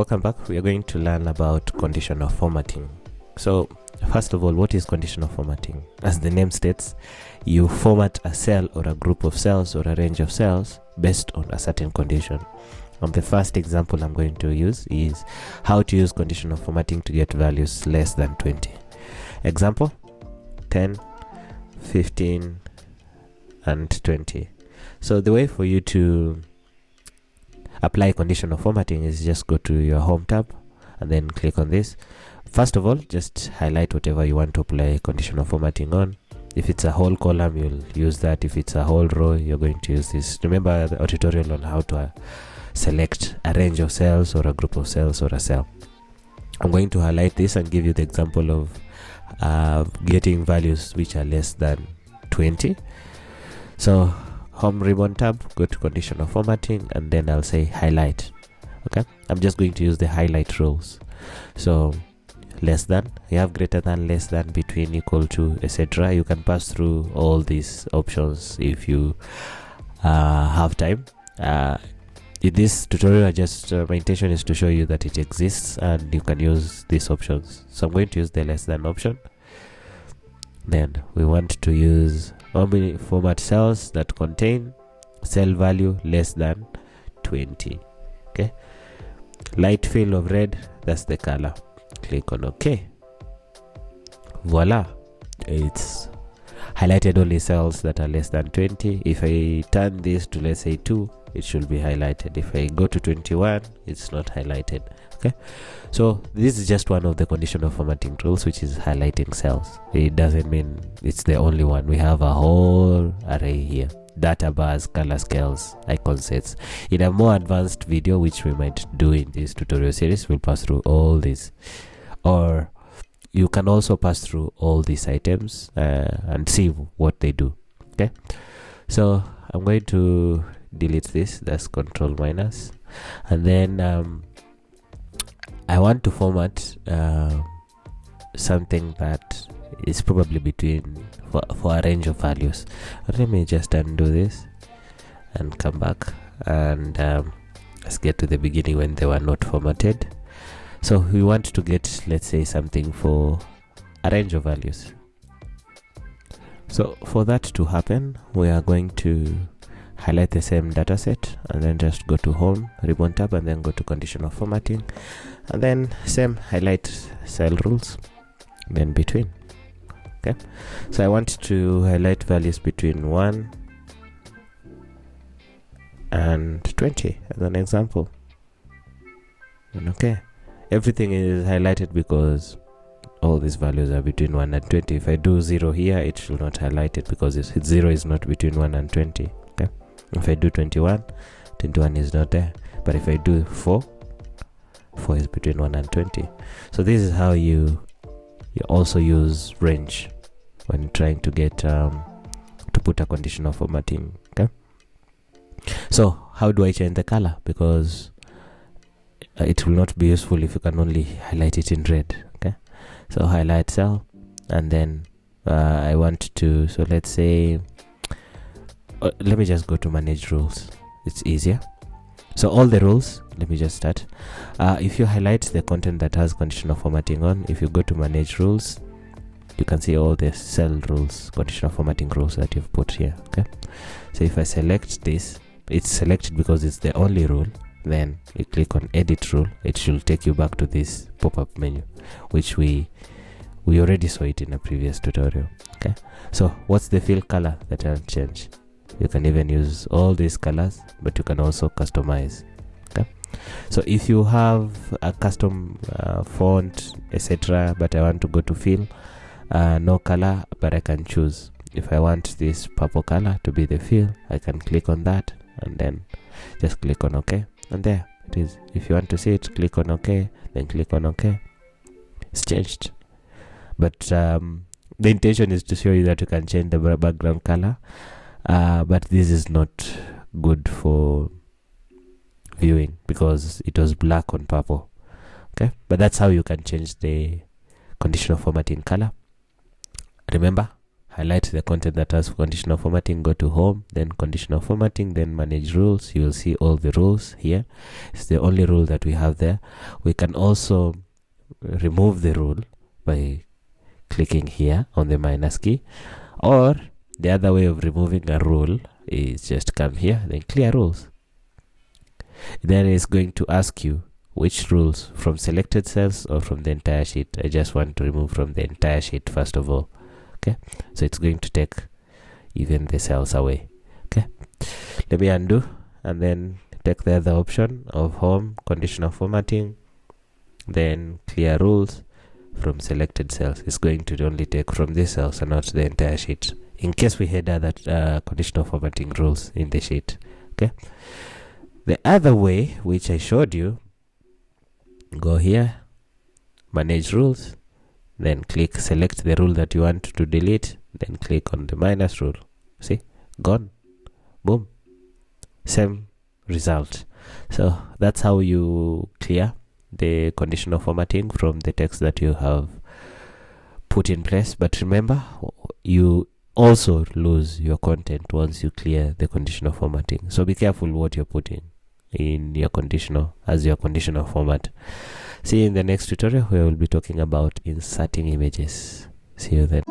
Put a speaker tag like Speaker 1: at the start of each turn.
Speaker 1: Welcome back. We are going to learn about conditional formatting. So first of all, what is conditional formatting? As the name states, you format a cell or a group of cells or a range of cells based on a certain condition. And the first example I'm going to use is how to use conditional formatting to get values less than 20. Example, 10, 15, and 20. So the way for you to apply conditional formatting is just go to your home tab and then click on this. First of all, just highlight whatever you want to apply conditional formatting on. If it's a whole column, you'll use that. If it's a whole row, you're going to use this. Remember our tutorial on how to select a range of cells or a group of cells or a cell. I'm going to highlight this and give you the example of getting values which are less than 20. So home ribbon tab, go to conditional formatting, and then I'll say highlight. Okay, I'm just going to use the highlight rules. So less than, you have greater than, less than, between, equal to, etc. You can pass through all these options if you have time. In this tutorial, my intention is to show you that it exists and you can use these options. So I'm going to use the less than option. Then we want to use only format cells that contain cell value less than 20. Okay, light fill of red, that's the color. Click on OK. Voila, it's highlighted only cells that are less than 20. If I turn this to, let's say, 2, it should be highlighted. If I go to 21, it's not highlighted. Okay, so this is just one of the conditional formatting rules, which is highlighting cells. It doesn't mean it's the only one. We have a whole array here: data bars, color scales, icon sets. In a more advanced video, which we might do in this tutorial series, we'll pass through all these, or you can also pass through all these items and see what they do. Okay, so I'm going to delete this. That's Control minus, and then I want to format something that is probably between for a range of values. Let me just undo this and come back, and let's get to the beginning when they were not formatted. So we want to get, let's say, something for a range of values. So for that to happen, we are going to highlight the same data set and then just go to home ribbon tab and then go to conditional formatting, and then same highlight cell rules, then between. Okay, so I want to highlight values between 1 and 20 as an example. And okay, everything is highlighted because all these values are between 1 and 20. If I do 0 here, it should not highlight it because 0 is not between 1 and 20. Okay, if I do 21, 21 is not there. But if I do 4 is between 1 and 20. So this is how you also use range when trying to get to put a conditional formatting. Okay, so how do I change the color? Because it will not be useful if you can only highlight it in red. Okay, so highlight cell, and then I want to, so let's say, let me just go to manage rules. It's easier. So all the rules, let me just start. If you highlight the content that has conditional formatting on, if you go to manage rules, you can see all the cell rules, conditional formatting rules that you've put here. Okay, so if I select this, it's selected because it's the only rule. Then you click on edit rule, it should take you back to this pop-up menu, which we already saw it in a previous tutorial. Okay, so what's the fill color that I'll change? You can even use all these colors, but you can also customize. Okay, so if you have a custom font, etc., but I want to go to fill, no color, but I can choose. If I want this purple color to be the fill, I can click on that and then just click on OK, and there it is. If you want to see it, click on OK, then click on OK. It's changed. But the intention is to show you that you can change the background color. But this is not good for viewing because it was black on purple. Okay, but that's how you can change the conditional formatting color. Remember, highlight the content that has conditional formatting, go to home, then conditional formatting, then manage rules. You will see all the rules here. It's the only rule that we have there. We can also remove the rule by clicking here on the minus key, or the other way of removing a rule is just come here, then clear rules. Then it's going to ask you which rules, from selected cells or from the entire sheet. I just want to remove from the entire sheet first of all. Okay, so it's going to take even the cells away. Okay, let me undo and then take the other option of home, conditional formatting, then clear rules from selected cells. It's going to only take from these cells and not the entire sheet, in case we had other conditional formatting rules in the sheet. Okay, the other way, which I showed you, go here, manage rules, then click select the rule that you want to delete, then click on the minus rule. See, gone, boom, same result. So that's how you clear the conditional formatting from the text that you have put in place. But remember, you also lose your content once you clear the conditional formatting, so be careful what you're putting in your conditional as your conditional format. See you in the next tutorial where we'll be talking about inserting images. See you then.